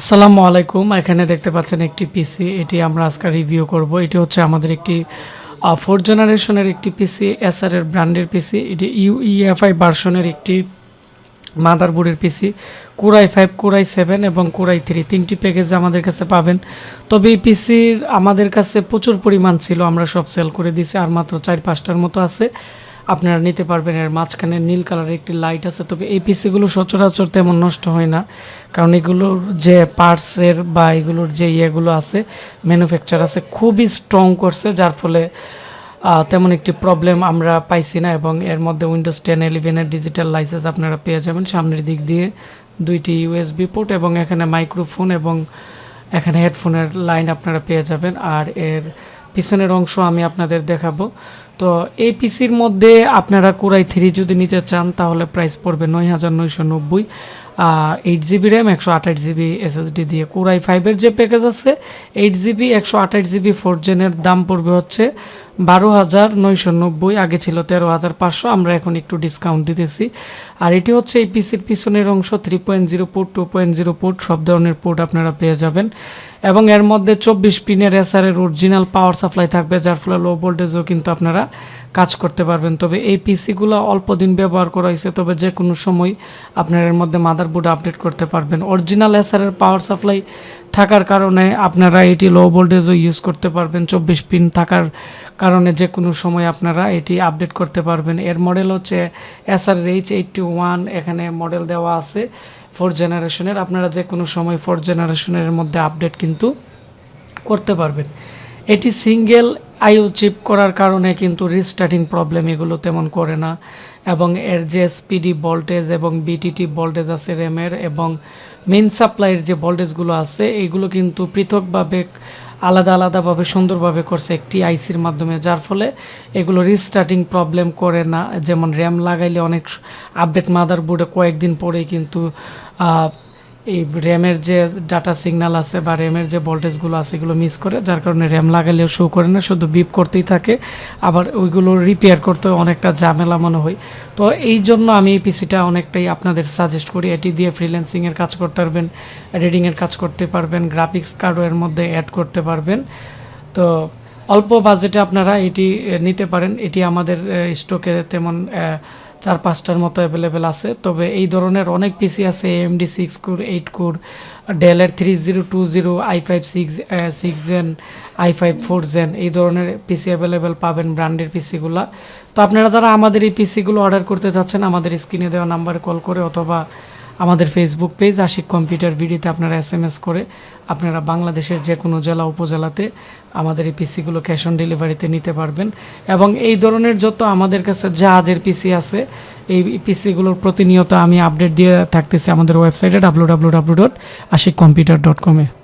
আসসালামু আলাইকুম। এখানে দেখতে পাচ্ছেন একটি পিসি। এটি আমরা আজকে রিভিউ করব। এটি হচ্ছে আমাদের একটি 4 জেনারেশনের একটি পিসি, acer এর ব্র্যান্ডের পিসি। এটি UEFI ভার্সনের একটি মাদারবোর্ডের পিসি। Core i5, Core i7 এবং Core i3 তিনটি প্যাকেজ আমাদের কাছে পাবেন। তবে এই পিসির আমাদের কাছে প্রচুর পরিমাণ ছিল, আমরা সব সেল করে দিয়েছি। আর মাত্র 4-5টার মতো আছে, আপনারা নিতে পারবেন। এর মাঝখানে নীল কালারের একটি লাইট আছে। তবে এই পিসিগুলো সচরাচর তেমন নষ্ট হয় না, কারণ এগুলোর যে পার্টসের বা এগুলোর যে ইয়েগুলো আছে, ম্যানুফ্যাকচার আছে, খুবই স্ট্রং করছে, যার ফলে তেমন একটি প্রবলেম আমরা পাইছি না। এবং এর মধ্যে উইন্ডোজ 10-11 ডিজিটাল লাইসেন্স আপনারা পেয়ে যাবেন। সামনের দিক দিয়ে দুইটি ইউএসবি পোর্ট এবং এখানে মাইক্রোফোন এবং এখানে হেডফোনের লাইন আপনারা পেয়ে যাবেন। আর এর পিছনের অংশ আমি আপনাদের দেখাবো। তো এই পিসির মধ্যে আপনারা Core i3 যদি নিতে চান তাহলে প্রাইস পড়বে ৯,৯৯০। 8GB র্যাম, 128GB SSD দিয়ে। Core i5 এর যে প্যাকেজ আছে 8GB 128GB 4 জেনের দাম পড়বে হচ্ছে 12,990। আগে ছিল 13,500, আমরা এখন একটু ডিসকাউন্ট দিতেছি। আর এটি হচ্ছে এই পিসির পিছনের অংশ। 3.0 পোর্ট, 2.0 পোর্ট, সব ধরনের পোর্ট আপনারা পেয়ে যাবেন। এবং এর মধ্যে 24 পিনের এসারের অরিজিনাল পাওয়ার সাপ্লাই থাকবে, যার ফলে লো ভোল্টেজও কিন্তু আপনারা কাজ করতে পারবেন। তবে এই পিসিগুলো অল্প দিন ব্যবহার করা হয়েছে, তবে যে কোনো সময় আপনার এর মধ্যে মাদারবোর্ড আপডেট করতে পারবেন। অরিজিনাল এসারের পাওয়ার সাপ্লাই থাকার কারণে আপনারা এটি লো ভোল্টেজও ইউজ করতে পারবেন। 24 পিন থাকার কারণে যে কোনো সময় আপনারা এটি আপডেট করতে পারবেন। এর মডেল হচ্ছে acer H81, এখানে মডেল দেওয়া আছে 4 জেনারেশনের। আপনারা যে কোনো সময় 4 জেনারেশনের মধ্যে আপডেট কিন্তু করতে পারবেন। এটি সিঙ্গেল আইও চিপ করার কারণে কিন্তু রিস্টার্টিং প্রবলেম এগুলো তেমন করে না। এবং এর যে এসপিডি ভোল্টেজ এবং বিটিটি ভোল্টেজ আছে র্যামের, এবং মেইন সাপ্লাইয়ের যে ভোল্টেজগুলো আছে, এইগুলো কিন্তু পৃথকভাবে আলাদাভাবে সুন্দরভাবে করছে একটি আইসির মাধ্যমে, যার ফলে এগুলো রিস্টার্টিং প্রবলেম করে না। যেমন র্যাম লাগাইলে অনেক আপডেট মাদারবোর্ডে কয়েকদিন পরেই কিন্তু এই র্যামের যে ডাটা সিগন্যাল আছে বা র্যামের যে ভোল্টেজগুলো আছে এগুলো মিস করে, যার কারণে র্যাম লাগালেও শো করে না, শুধু বিপ করতেই থাকে। আবার ওইগুলো রিপেয়ার করতে অনেকটা ঝামেলা মনে হয়। তো এই জন্য আমি এই পিসিটা অনেকটাই আপনাদের সাজেস্ট করি। এটি দিয়ে ফ্রিল্যান্সিংয়ের কাজ করতে পারবেন, এডিটিংয়ের কাজ করতে পারবেন, গ্রাফিক্স কার্ডও এর মধ্যে অ্যাড করতে পারবেন। তো অল্প বাজেটে আপনারা এটি নিতে পারেন। এটি আমাদের স্টকে তেমন 4-5টার মতো অ্যাভেলেবেল আছে। তবে এই ধরনের অনেক পিসি আছে, AMD 6 কোর, 8 কোর, ডেলের 3020, i5 6 জেন, i5 4 জেন, এই ধরনের পিসি অ্যাভেলেবেল পাবেন, ব্র্যান্ডের পিসিগুলো। তো আপনারা যারা আমাদের এই পিসিগুলো অর্ডার করতে চাচ্ছেন, আমাদের স্ক্রিনে দেওয়া নাম্বারে কল করে অথবা আমাদের ফেসবুক পেজ আশিক কম্পিউটার ভিডিওতে আপনারা SMS করে আপনারা বাংলাদেশের যে কোনো জেলা উপজেলাতে আমাদের এই পিসিগুলো ক্যাশ অন ডেলিভারিতে নিতে পারবেন। এবং এই ধরনের যত আমাদের কাছে জাহাজের পিসি আছে, এই পিসিগুলোর প্রতিনিয়ত আমি আপডেট দিয়ে থাকতেছি আমাদের ওয়েবসাইটে www.ashikcomputer.com-এ।